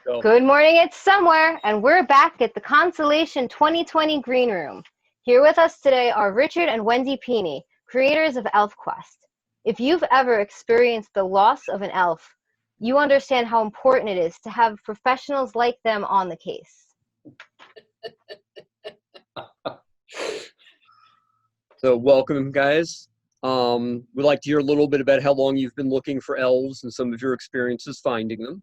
So, Good morning, it's Somewhere, and we're back at the Concellation 2020 Green Room. Here with us today are Richard and Wendy Pini, creators of ElfQuest. If you've ever experienced the loss of an elf, you understand how important it is to have professionals like them on the case. so welcome, guys. We'd like to hear a little bit about how long you've been looking for elves and some of your experiences finding them.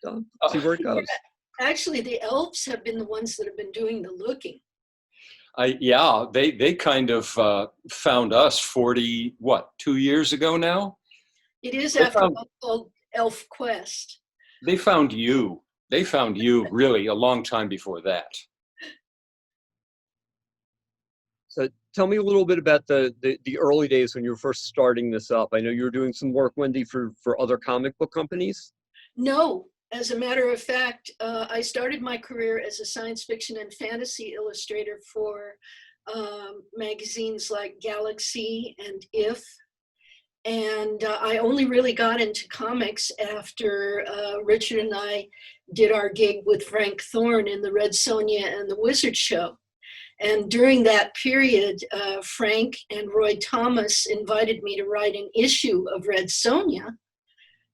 And, see where it goes. Actually, the elves have been the ones that have been doing the looking. Yeah, they kind of found us 2 years ago now? It is after a book called ElfQuest. They found you. They found you really a long time before that. So tell me a little bit about the early days when you were first starting this up. I know you were doing some work, Wendy, for other comic book companies. No, as a matter of fact, I started my career as a science fiction and fantasy illustrator for magazines like Galaxy and If. And I only really got into comics after Richard and I did our gig with Frank Thorne in the Red Sonja and the Wizard Show. And during that period, Frank and Roy Thomas invited me to write an issue of Red Sonja.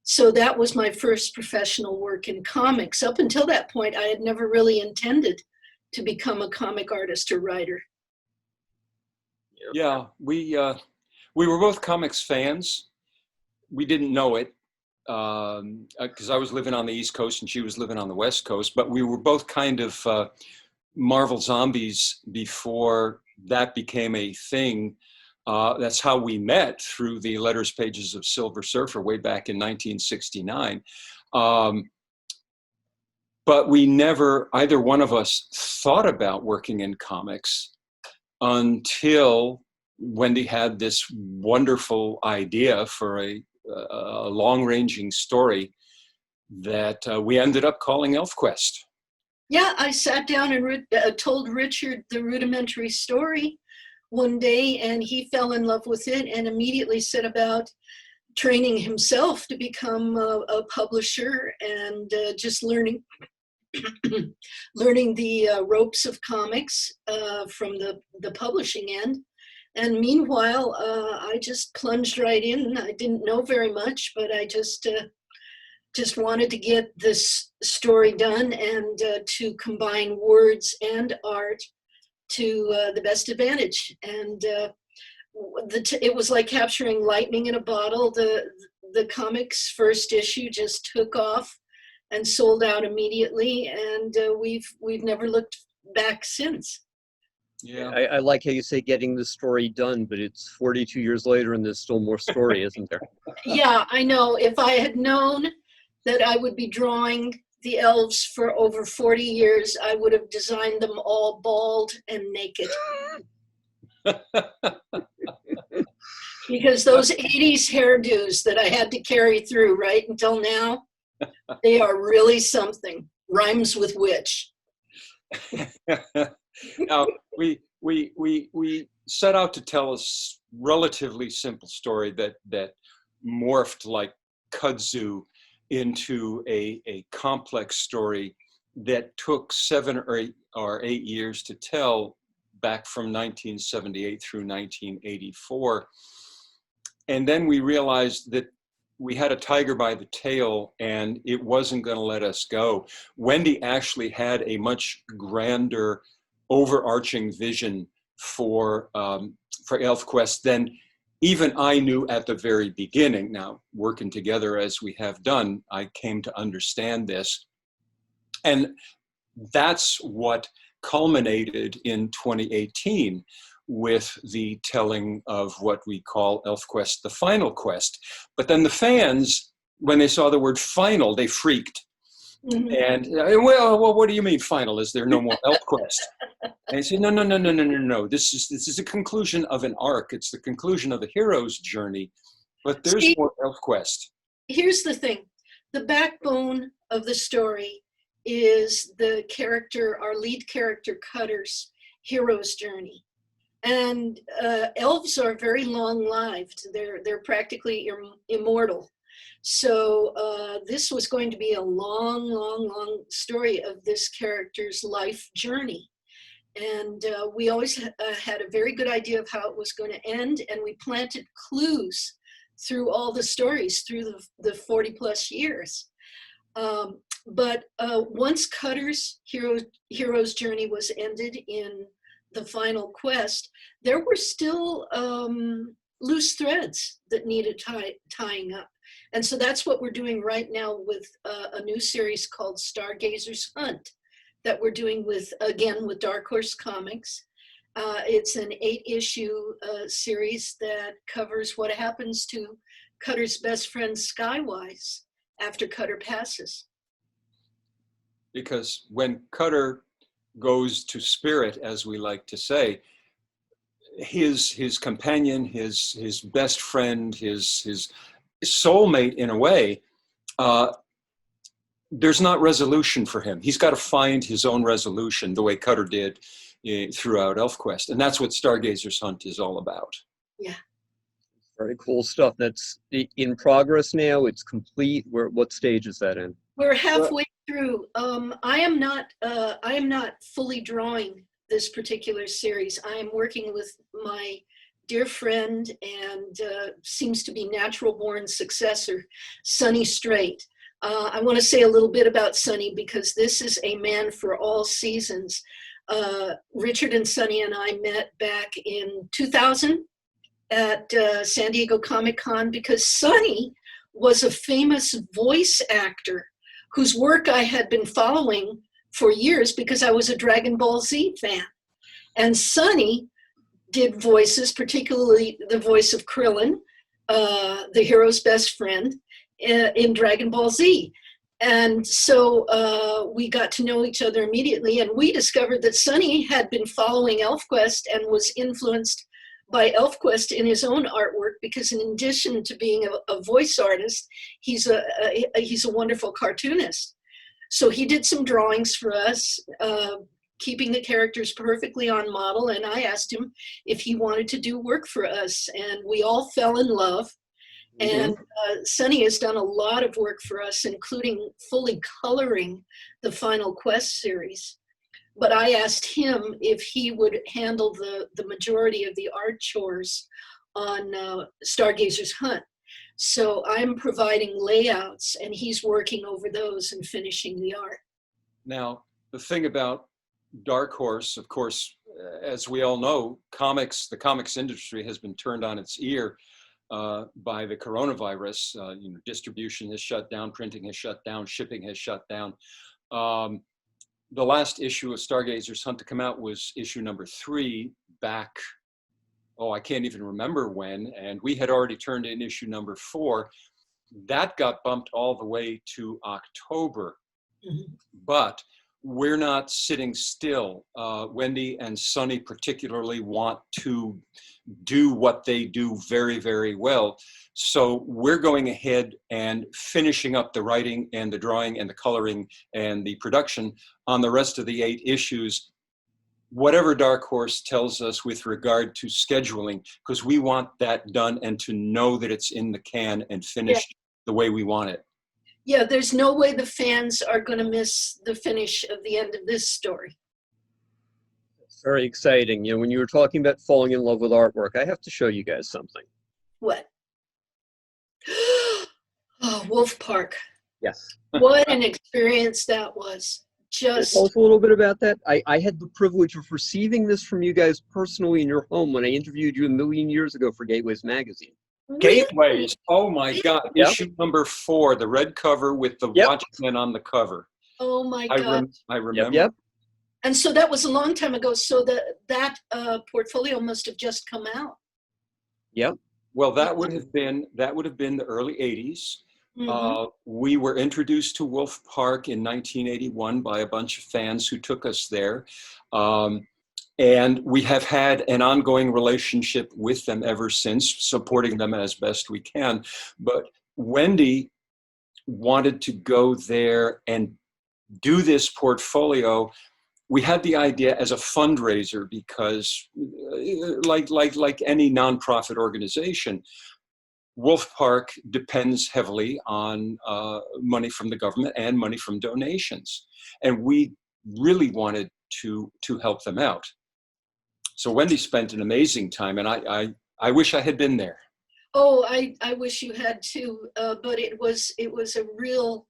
So that was my first professional work in comics. Up until that point, I had never really intended to become a comic artist or writer. Yeah, we were both comics fans. We didn't know it because I was living on the East Coast and she was living on the West Coast, but we were both kind of Marvel zombies before that became a thing. That's how we met, through the letters pages of Silver Surfer way back in 1969. But we never, either one of us, thought about working in comics until Wendy had this wonderful idea for a long-ranging story that we ended up calling ElfQuest. Yeah, I sat down and told Richard the rudimentary story one day, and he fell in love with it and immediately set about training himself to become a publisher and just learning the ropes of comics from the publishing end. And meanwhile, I just plunged right in. I didn't know very much, but I just wanted to get this story done and to combine words and art to the best advantage. And it was like capturing lightning in a bottle. The comics first issue just took off and sold out immediately, and we've never looked back since. Yeah, I like how you say getting the story done, but it's 42 years later and there's still more story, isn't there? Yeah, I know. If I had known that I would be drawing the elves for over 40 years, I would have designed them all bald and naked. Because those 80s hairdos that I had to carry through right until now, they are really something. Rhymes with witch. Now, we set out to tell a relatively simple story that morphed like kudzu into a complex story that took 7 or 8 years to tell, back from 1978 through 1984. And then we realized that we had a tiger by the tail and it wasn't going to let us go. Wendy actually had a much grander, overarching vision for ElfQuest than even I knew at the very beginning. Now, working together as we have done, I came to understand this. And that's what culminated in 2018 with the telling of what we call ElfQuest, the final quest. But then the fans, when they saw the word final, they freaked. Mm-hmm. And well, what do you mean final? Is there no more ElfQuest? And I say, no. This is a conclusion of an arc. It's the conclusion of the hero's journey, but there's more ElfQuest. Here's the thing. The backbone of the story is the character, our lead character, Cutter's hero's journey. And elves are very long-lived. They're practically immortal. So this was going to be a long, long, long story of this character's life journey. And we always had a very good idea of how it was going to end, and we planted clues through all the stories through the 40 plus years. But once Cutter's hero's journey was ended in the final quest, there were still loose threads that needed tying up. And so that's what we're doing right now with a new series called Stargazers Hunt that we're doing with Dark Horse Comics. It's an 8-issue series that covers what happens to Cutter's best friend Skywise after Cutter passes. Because when Cutter goes to spirit, as we like to say, his companion, his best friend, his soulmate in a way, there's not resolution for him. He's got to find his own resolution the way Cutter did throughout ElfQuest. And that's what Stargazers Hunt is all about. Yeah. Very cool stuff. That's in progress now. It's complete. What stage is that in? We're halfway through. I am not fully drawing this particular series. I am working with my dear friend and seems to be natural born successor, Sonny Strait. I want to say a little bit about Sonny because this is a man for all seasons. Richard and Sonny and I met back in 2000 at San Diego Comic-Con because Sonny was a famous voice actor whose work I had been following for years because I was a Dragon Ball Z fan. And Sonny did voices, particularly the voice of Krillin, the hero's best friend, in Dragon Ball Z. And so we got to know each other immediately, and we discovered that Sonny had been following ElfQuest and was influenced by ElfQuest in his own artwork because in addition to being a voice artist, he's a wonderful cartoonist. So he did some drawings for us, keeping the characters perfectly on model, and I asked him if he wanted to do work for us, and we all fell in love. And Sonny has done a lot of work for us, including fully coloring the Final Quest series. But I asked him if he would handle the majority of the art chores on Stargazers Hunt. So I'm providing layouts, and he's working over those and finishing the art. Now, the thing about Dark Horse, of course, as we all know, the comics industry has been turned on its ear by the coronavirus. Distribution has shut down, printing has shut down, shipping has shut down. The last issue of Stargazers Hunt to come out was issue number 3 back, I can't even remember when, and we had already turned in issue number 4. That got bumped all the way to October. Mm-hmm. But we're not sitting still. Wendy and Sonny particularly want to do what they do very, very well. So we're going ahead and finishing up the writing and the drawing and the coloring and the production on the rest of the 8 issues, whatever Dark Horse tells us with regard to scheduling, because we want that done and to know that it's in the can and finished the way we want it. Yeah, there's no way the fans are going to miss the finish of the end of this story. It's very exciting. When you were talking about falling in love with artwork, I have to show you guys something. What? Oh, Wolf Park. Yes. What an experience that was. Just tell us a little bit about that. I had the privilege of receiving this from you guys personally in your home when I interviewed you a million years ago for Gateways magazine. Gateways. Oh my God. Issue number 4, the red cover with the Watchmen on the cover. Oh my God. I remember. Yep. And so that was a long time ago. So that portfolio must have just come out. Yep. Well, that would have been the early 80s. Mm-hmm. We were introduced to Wolf Park in 1981 by a bunch of fans who took us there. And we have had an ongoing relationship with them ever since, supporting them as best we can. But Wendy wanted to go there and do this portfolio. We had the idea as a fundraiser because like any nonprofit organization, Wolf Park depends heavily on money from the government and money from donations. And we really wanted to help them out. So Wendy spent an amazing time, and I wish I had been there. Oh, I wish you had too, but it was a real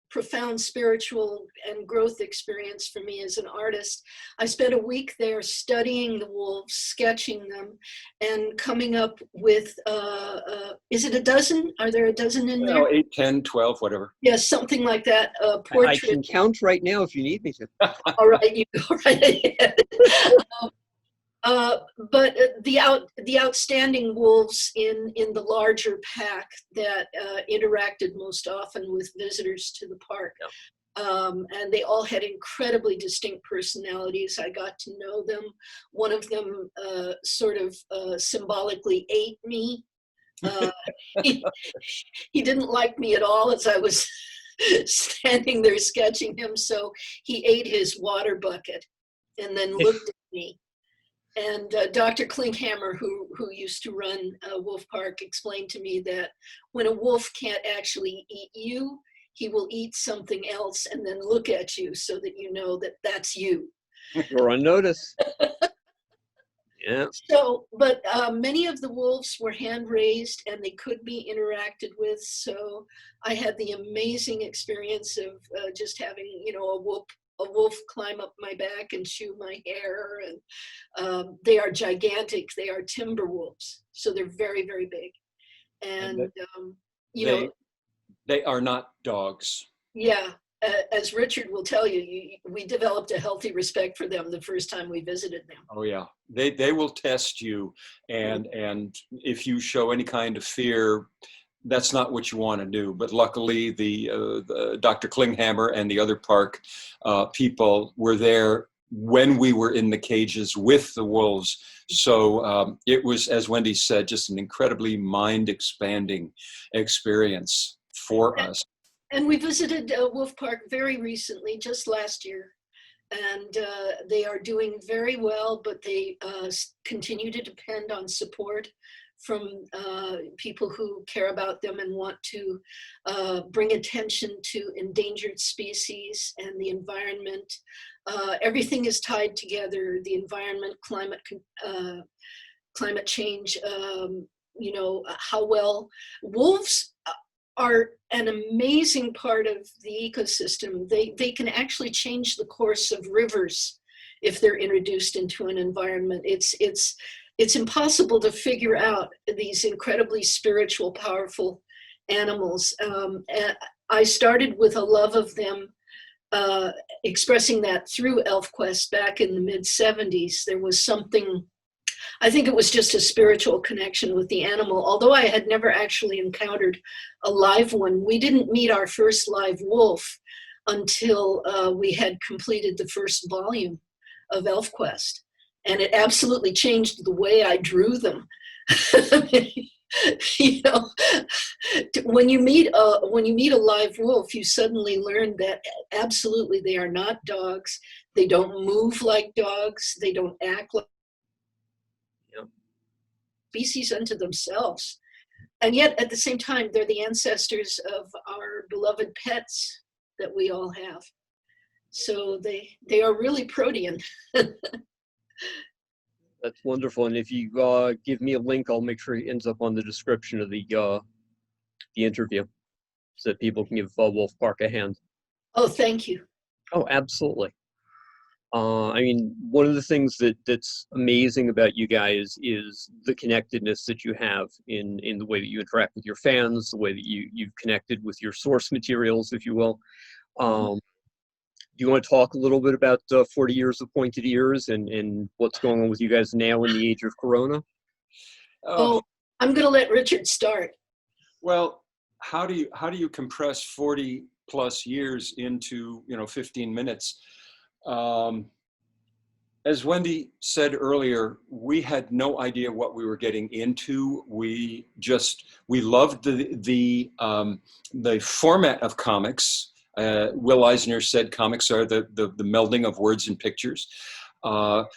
profound spiritual and growth experience for me as an artist. I spent a week there studying the wolves, sketching them, and coming up with, is it a dozen? Are there a dozen in there? 8, 10, 12, whatever. Yes, something like that. I Portrait. can count right now if you need me to. All right, you go right ahead. But the outstanding wolves in the larger pack that interacted most often with visitors to the park. Yeah. And they all had incredibly distinct personalities. I got to know them. One of them sort of symbolically ate me. He didn't like me at all as I was standing there sketching him, so he ate his water bucket and then looked at me. And Dr. Klinkhammer, who used to run Wolf Park, explained to me that when a wolf can't actually eat you, he will eat something else and then look at you so that you know that that's you. You're on notice. Yeah. So, but many of the wolves were hand raised and they could be interacted with. So I had the amazing experience of just having, a wolf climb up my back and chew my hair, and they are gigantic. They are timber wolves, so they're very, very big, and they are not dogs. Yeah, as Richard will tell you, we developed a healthy respect for them the first time we visited them. Oh yeah, they will test you, and if you show any kind of fear, that's not what you want to do. But luckily, the Dr. Klinghammer and the other park people were there when we were in the cages with the wolves. So it was, as Wendy said, just an incredibly mind-expanding experience for us. And we visited Wolf Park very recently, just last year. And they are doing very well, but they continue to depend on support from people who care about them and want to bring attention to endangered species and the environment. Everything is tied together, the environment, climate change, how well. Wolves are an amazing part of the ecosystem. They can actually change the course of rivers if they're introduced into an environment. It's impossible to figure out these incredibly spiritual, powerful animals. I started with a love of them, expressing that through ElfQuest back in the mid-'70s. There was something, I think it was just a spiritual connection with the animal. Although I had never actually encountered a live one, we didn't meet our first live wolf until we had completed the first volume of ElfQuest. And it absolutely changed the way I drew them. When you meet a live wolf, you suddenly learn that absolutely they are not dogs. They don't move like dogs. They don't act like species unto themselves. And yet, at the same time, they're the ancestors of our beloved pets that we all have. So they are really protean. That's wonderful. And if you give me a link, I'll make sure it ends up on the description of the interview so that people can give Wolf Park a hand. Oh, thank you. Oh, absolutely. One of the things that's amazing about you guys is the connectedness that you have in the way that you interact with your fans, the way that you've connected with your source materials, if you will. Do you want to talk a little bit about 40 years of Pointed Ears and what's going on with you guys now in the age of Corona? I'm going to let Richard start. Well, how do you compress 40 plus years into 15 minutes? As Wendy said earlier, we had no idea what we were getting into. We loved the format of comics. Will Eisner said comics are the melding of words and pictures. To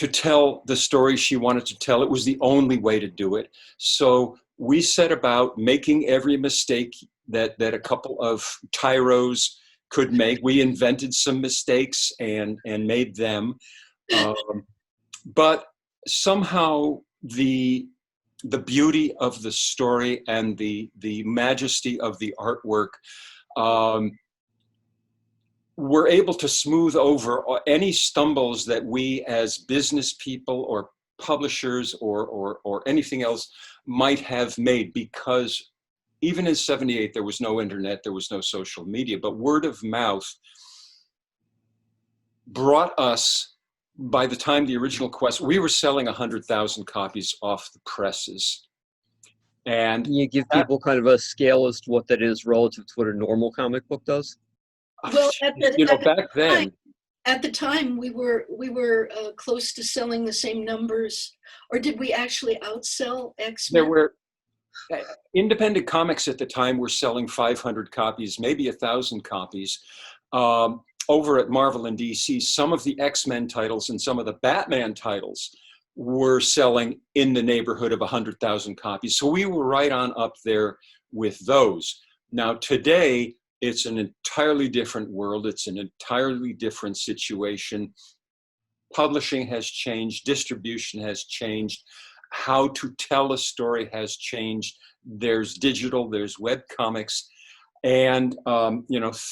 tell the story she wanted to tell, it was the only way to do it. So we set about making every mistake that a couple of tyros could make. We invented some mistakes and made them. But somehow the beauty of the story and the majesty of the artwork, we're able to smooth over any stumbles that we as business people or publishers or anything else might have made, because even in '78, there was no internet, there was no social media, but word of mouth brought us, by the time the original Quest, we were selling 100,000 copies off the presses. And Can you give people kind of a scale as to what that is relative to what a normal comic book does? Well, back at the time, we were close to selling the same numbers, or did we actually outsell X-Men? There were independent comics at the time were selling 500 copies, maybe 1,000 copies. Over at Marvel and DC, some of the X-Men titles and some of the Batman titles were selling in the neighborhood of 100,000 copies. So we were right on up there with those. Now today, it's an entirely different world. It's an entirely different situation. Publishing has changed, distribution has changed, how to tell a story has changed. There's digital, there's web comics. And,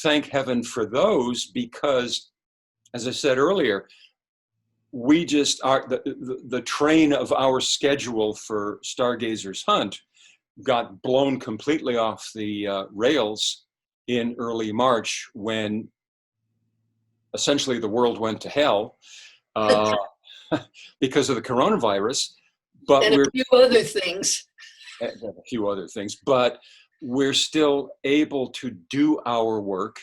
thank heaven for those, because, as I said earlier, we just are, the train of our schedule for Stargazers Hunt got blown completely off the rails in early March, when essentially the world went to hell because of the coronavirus. But and a few other things. But we're still able to do our work,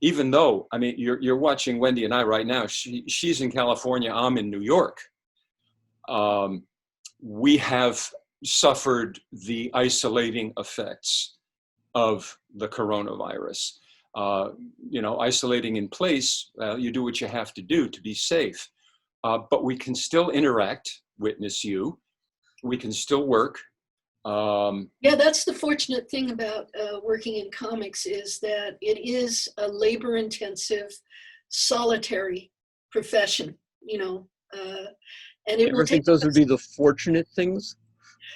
even though, I mean, you're watching Wendy and I right now. She's in California, I'm in New York. We have suffered the isolating effects of the coronavirus. Isolating in place, you do what you have to do to be safe. But we can still interact, witness you. We can still work. Yeah, that's the fortunate thing about working in comics, is that it is a labor-intensive, solitary profession, and it will take. Those would be the fortunate things?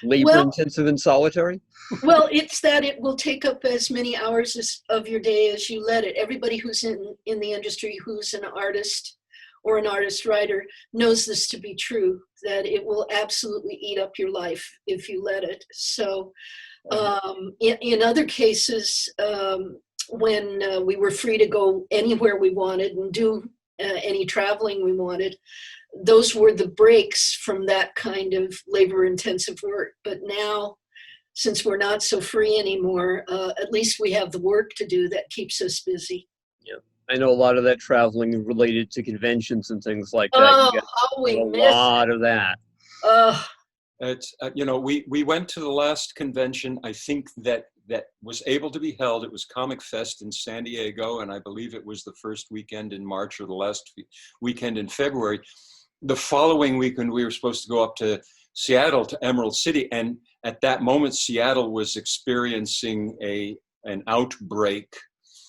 Labor-intensive and solitary? Well, it's that it will take up as many hours of your day as you let it. Everybody who's in the industry, who's an artist or an artist writer, knows this to be true, that it will absolutely eat up your life if you let it. So in other cases, when we were free to go anywhere we wanted and do any traveling we wanted, those were the breaks from that kind of labor-intensive work. But now, since we're not so free anymore, at least we have the work to do that keeps us busy. Yeah, I know a lot of that traveling related to conventions and things like that. Oh, how we miss a lot of that. It's we went to the last convention, I think, that was able to be held. It was Comic Fest in San Diego, and I believe it was the first weekend in March or the last weekend in February. The following weekend, we were supposed to go up to Seattle, to Emerald City, and at that moment, Seattle was experiencing an outbreak.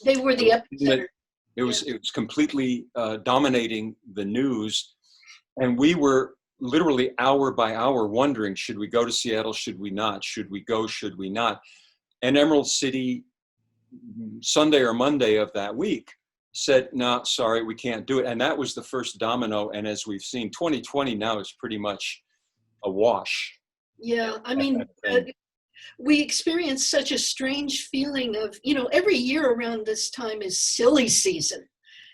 They were the epicenter. It was completely dominating the news, and we were literally hour by hour wondering, should we go to Seattle? Should we not? Should we go? Should we not? And Emerald City, Sunday or Monday of that week, said, no, sorry, we can't do it. And that was the first domino. And as we've seen, 2020 now is pretty much a wash. Yeah, I mean, we experience such a strange feeling of, every year around this time is silly season.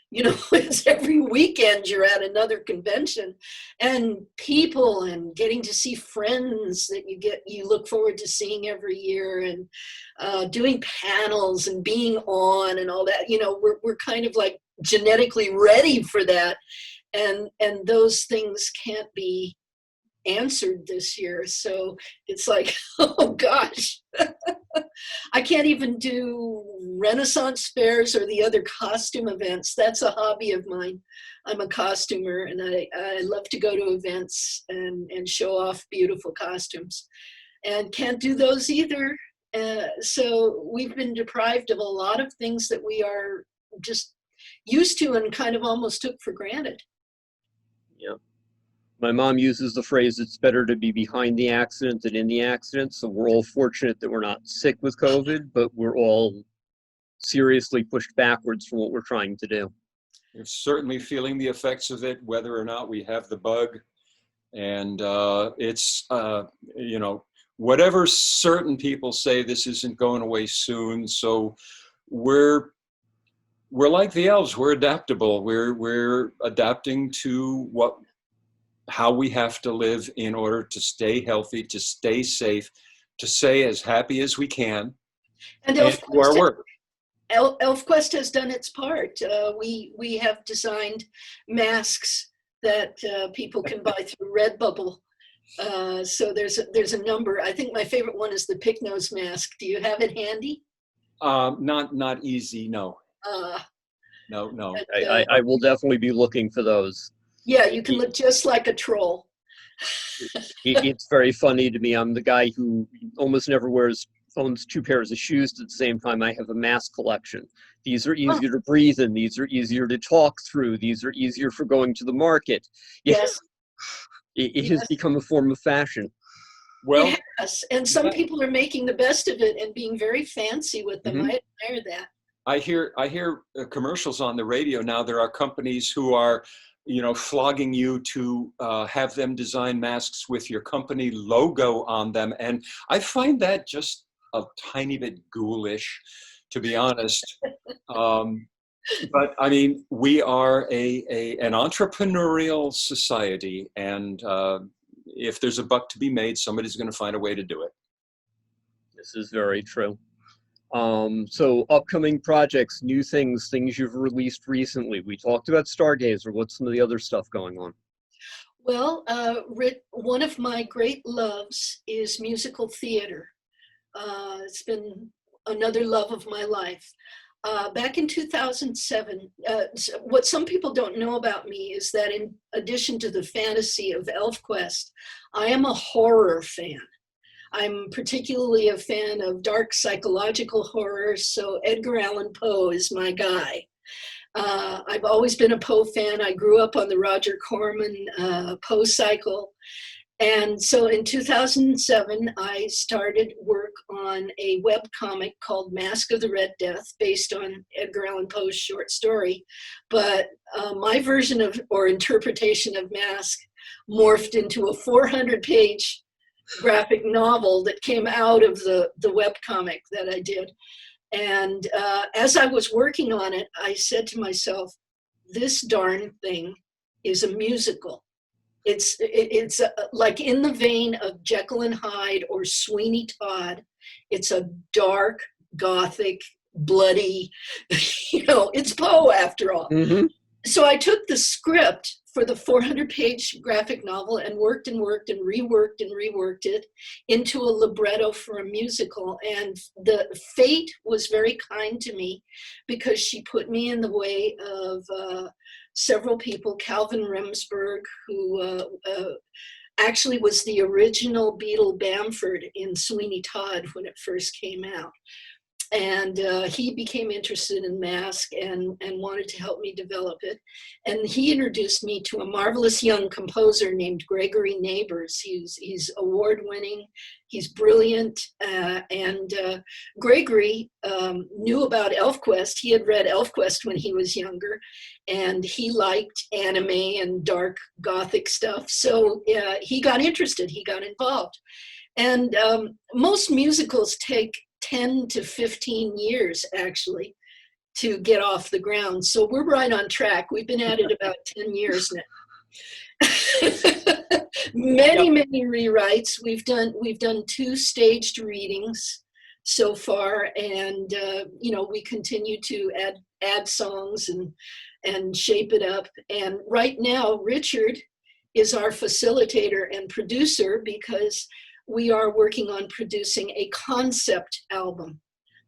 It's every weekend you're at another convention, and people, and getting to see friends that you look forward to seeing every year, and doing panels and being on and all that. We're kind of like genetically ready for that, and those things can't be answered this year. So it's like, oh gosh, I can't even do Renaissance fairs or the other costume events. That's a hobby of mine. I'm a costumer, and I love to go to events and show off beautiful costumes. and can't do those either. So we've been deprived of a lot of things that we are just used to and kind of almost took for granted. Yeah. My mom uses the phrase, it's better to be behind the accident than in the accident. So we're all fortunate that we're not sick with COVID, but we're all seriously pushed backwards from what we're trying to do. We're certainly feeling the effects of it, whether or not we have the bug. And it's, you know, whatever certain people say, this isn't going away soon. So we're like the elves. We're adaptable. We're adapting to how we have to live in order to stay healthy, to stay safe, to stay as happy as we can, and do our work. ElfQuest has done its part. We have designed masks that people can buy through Redbubble. So there's a number. I think my favorite one is the pick nose mask. Do you have it handy? Not easy. No. No. But, I will definitely be looking for those. Yeah, you can look just like a troll. It's very funny to me. I'm the guy who almost never owns two pairs of shoes at the same time. I have a mask collection. These are easier to breathe in. These are easier to talk through. These are easier for going to the market. Yes. It has become a form of fashion. Well, yes, and some people are making the best of it and being very fancy with them. Mm-hmm. I admire that. I hear commercials on the radio now. There are companies who are, you know, flogging you to have them design masks with your company logo on them, and I find that just a tiny bit ghoulish, to be honest. But I mean, we are an entrepreneurial society, and if there's a buck to be made, somebody's going to find a way to do it. This is very true. So upcoming projects, new things you've released recently. We talked about Stargazer. What's some of the other stuff going on? Well, one of my great loves is musical theater. It's been another love of my life. Back in 2007, what some people don't know about me is that in addition to the fantasy of ElfQuest, I am a horror fan. I'm particularly a fan of dark psychological horror, so Edgar Allan Poe is my guy. I've always been a Poe fan. I grew up on the Roger Corman Poe cycle. And so in 2007, I started work on a webcomic called Mask of the Red Death, based on Edgar Allan Poe's short story. But my version of, or interpretation of Mask, morphed into a 400-page graphic novel that came out of the webcomic that I did. And as I was working on it, I said to myself, this darn thing is a musical. It's like in the vein of Jekyll and Hyde or Sweeney Todd. It's a dark, gothic, bloody, it's Poe after all. Mm-hmm. So I took the script for the 400-page graphic novel and worked and reworked it into a libretto for a musical. And the fate was very kind to me because she put me in the way of several people. Calvin Remsburg, who actually was the original Beetle Bamford in Sweeney Todd when it first came out. And he became interested in Mask and wanted to help me develop it. And he introduced me to a marvelous young composer named Gregory Neighbors. He's award-winning, he's brilliant, and Gregory knew about ElfQuest. He had read ElfQuest when he was younger, and he liked anime and dark gothic stuff. So he got interested, he got involved. And most musicals take 10 to 15 years, actually, to get off the ground. So we're right on track. We've been at it about 10 years now. Many rewrites. We've done 2 staged readings so far, and we continue to add songs and shape it up. And right now, Richard is our facilitator and producer because we are working on producing a concept album,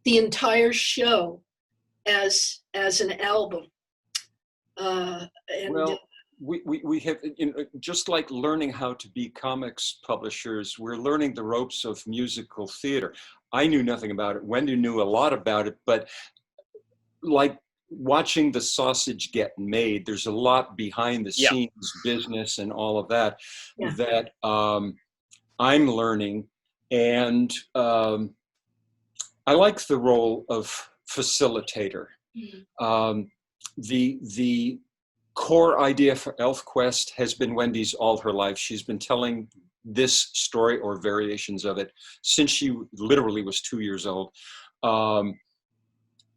the entire show as an album. Well, we have, just like learning how to be comics publishers, we're learning the ropes of musical theater. I knew nothing about it. Wendy knew a lot about it, but like watching the sausage get made, there's a lot behind the Yeah. scenes business and all of that Yeah. that I'm learning. And I like the role of facilitator. The core idea for ElfQuest has been Wendy's all her life. She's been telling this story or variations of it since she literally was 2 years old.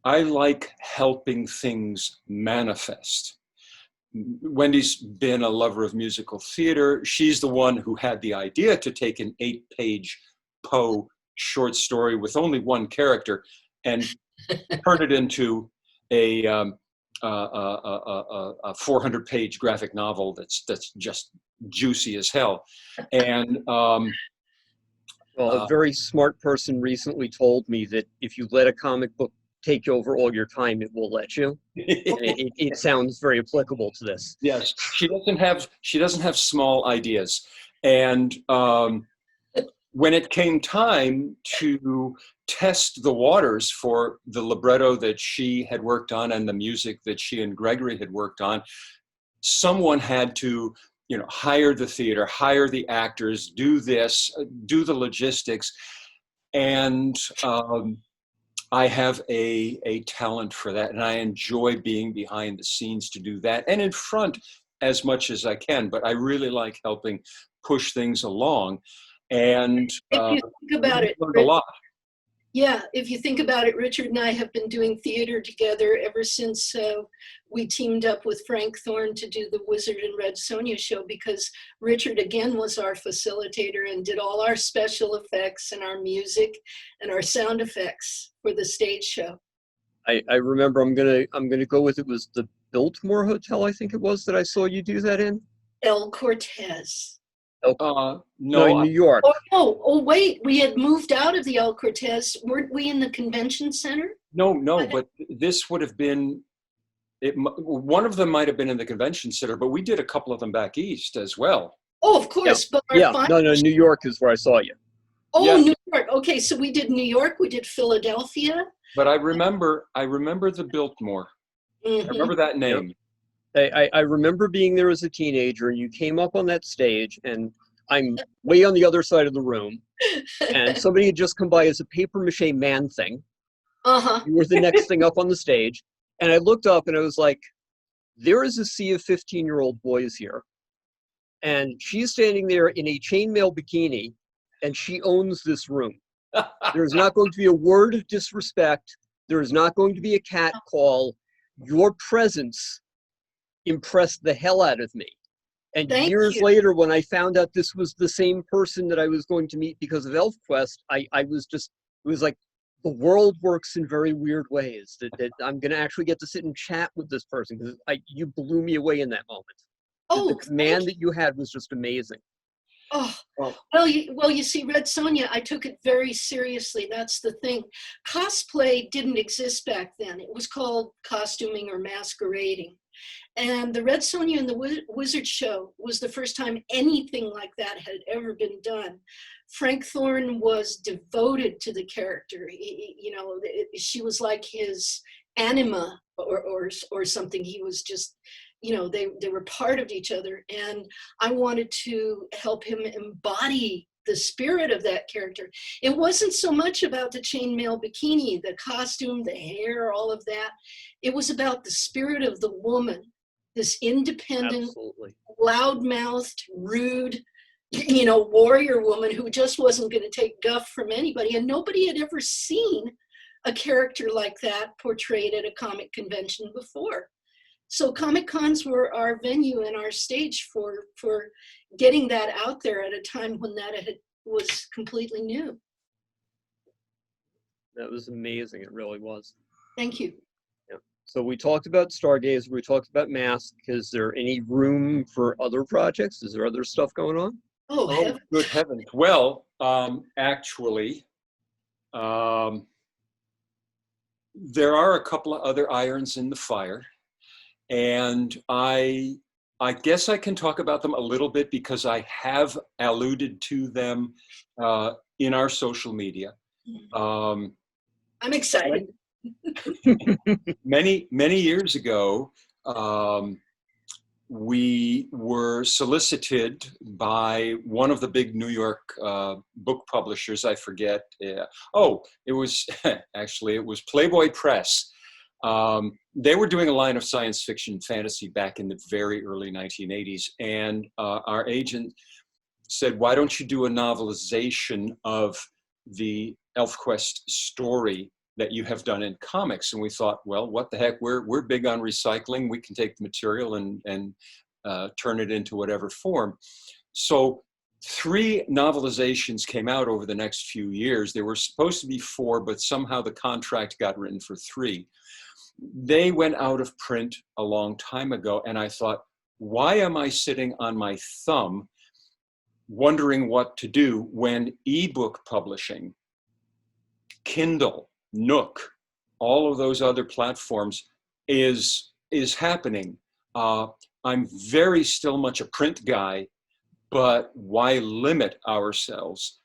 I like helping things manifest. Wendy's been a lover of musical theater. She's the one who had the idea to take an 8-page Poe short story with only one character and turn it into a 400-page graphic novel that's just juicy as hell. And Well, a very smart person recently told me that if you let a comic book take over all your time, it will let you. It sounds very applicable to this. yes, she doesn't have small ideas. And when it came time to test the waters for the libretto that she had worked on and the music that she and Gregory had worked on, someone had to, hire the theater, hire the actors, do this, do the logistics. And I have a talent for that, and I enjoy being behind the scenes to do that, and in front as much as I can. But I really like helping push things along. And If you think about it, learned a lot. yeah, if you think about it, Richard and I have been doing theater together ever since we teamed up with Frank Thorne to do the Wizard and Red Sonja show, because Richard again was our facilitator and did all our special effects and our music and our sound effects for the stage show. I remember I'm gonna go with, it was the Biltmore Hotel, I think it was, that I saw you do that in. El Cortez. No, No, in New York. Oh, wait, we had moved out of the El Cortez. Weren't we in the convention center? no, but this would have been, one of them might have been in the convention center, but we did a couple of them back east as well. Oh, of course. But our Yeah, final no, New York is where I saw you. Oh, Yeah. New York. Okay, so we did New York, we did Philadelphia. But I remember the Biltmore. I Mhm. remember that name. I remember being there as a teenager, and you came up on that stage, and I'm way on the other side of the room, and somebody had just come by as a paper mache man thing. Uh-huh. You were the next thing up on the stage, and I looked up and I was like, there is a sea of 15-year-old boys here, and she's standing there in a chainmail bikini, and she owns this room. There's not going to be a word of disrespect. There is not going to be a cat call. Your presence impressed the hell out of me. And Thank years you. later, when I found out this was the same person that I was going to meet because of ElfQuest, I was just, it was like, the world works in very weird ways, that I'm going to actually get to sit and chat with this person, because you blew me away in that moment. Oh, The command that you had was just amazing. Oh, Well, well, you see, Red Sonja, I took it very seriously. That's the thing. Cosplay didn't exist back then. It was called costuming or masquerading. And the Red Sonja and the Wizard show was the first time anything like that had ever been done. Frank Thorne was devoted to the character. She was like his anima or something. He was just, they were part of each other. And I wanted to help him embody the spirit of that character. It wasn't so much about the chainmail bikini, the costume, the hair, all of that. It was about the spirit of the woman, this independent, Absolutely. loudmouthed, rude, warrior woman who just wasn't going to take guff from anybody. And nobody had ever seen a character like that portrayed at a comic convention before. So Comic Cons were our venue and our stage for getting that out there at a time when that was completely new. That was amazing. It really was. Thank you. Yeah. So we talked about Stargazer. We talked about Mask. Is there any room for other projects? Is there other stuff going on? Oh, oh, heaven. good heavens. Well, actually, there are a couple of other irons in the fire. And I I guess I can talk about them a little bit because I have alluded to them in our social media. I'm excited. Many years ago, we were solicited by one of the big New York book publishers. I forget. It was actually, it was Playboy Press. They were doing a line of science fiction fantasy back in the very early 1980s. And our agent said, why don't you do a novelization of the ElfQuest story that you have done in comics? And we thought, well, what the heck, we're big on recycling. We can take the material and turn it into whatever form. So 3 novelizations came out over the next few years. There were supposed to be 4, but somehow the contract got written for 3. They went out of print a long time ago, and I thought, why am I sitting on my thumb wondering what to do when ebook publishing, Kindle, Nook, all of those other platforms is happening. I'm very still much a print guy, but why limit ourselves?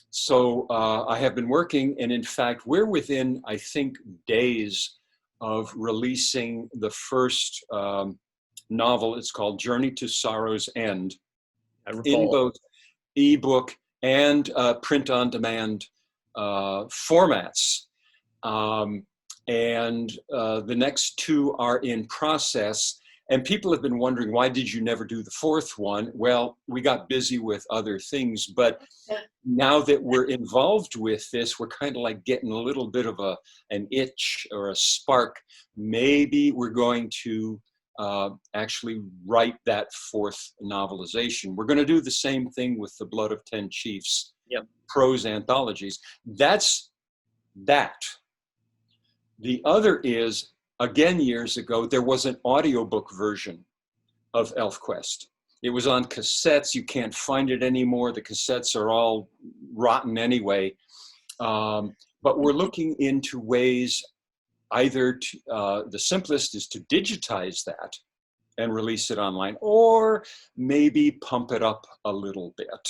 So I have been working, and in fact, we're within, I think, days of releasing the first novel. It's called Journey to Sorrow's End, in both ebook and print-on-demand formats. And the next 2 are in process. And people have been wondering, why did you never do the 4th one? Well, we got busy with other things, but now that we're involved with this, we're kind of like getting a little bit of an itch or a spark. Maybe we're going to actually write that 4th novelization. We're going to do the same thing with The Blood of 10 Chiefs, prose anthologies. That's that. The other is, again, years ago, there was an audiobook version of ElfQuest. It was on cassettes. You can't find it anymore. The cassettes are all rotten anyway. But we're looking into ways, either to, the simplest is to digitize that and release it online, or maybe pump it up a little bit.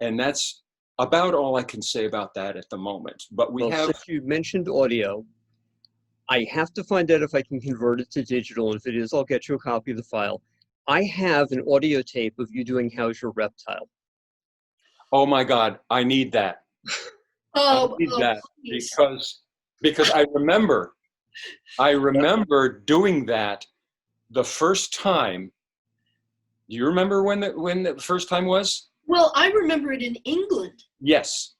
And that's about all I can say about that at the moment. But Since you mentioned audio, I have to find out if I can convert it to digital, and if it is, I'll get you a copy of the file. I have an audio tape of you doing How's Your Reptile. Oh my God, I need that. I need that because I remember doing that the first time. Do you remember when the first time was? Well, I remember it in England. Yes,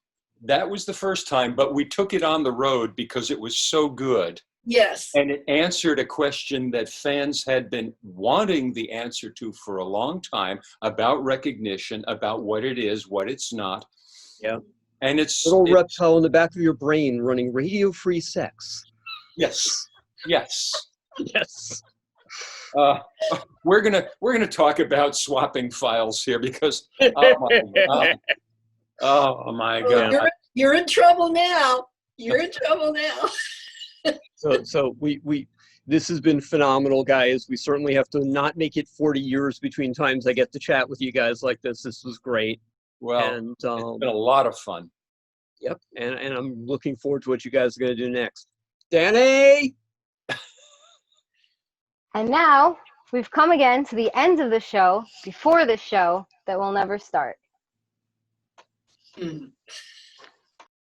that was the first time, but we took it on the road because it was so good. Yes. And it answered a question that fans had been wanting the answer to for a long time, about recognition, about what it is, what it's not. Yeah. And it's little reptile in the back of your brain running radio-free sex. Yes. Yes. Yes. We're gonna talk about swapping files here because oh my God. You're in trouble now. You're in trouble now. So we this has been phenomenal, guys. We certainly have to not make it 40 years between times I get to chat with you guys like this. This was great. Well, and it's been a lot of fun. Yep, and I'm looking forward to what you guys are going to do next. Danny! And now we've come again to the end of the show, before the show that will never start.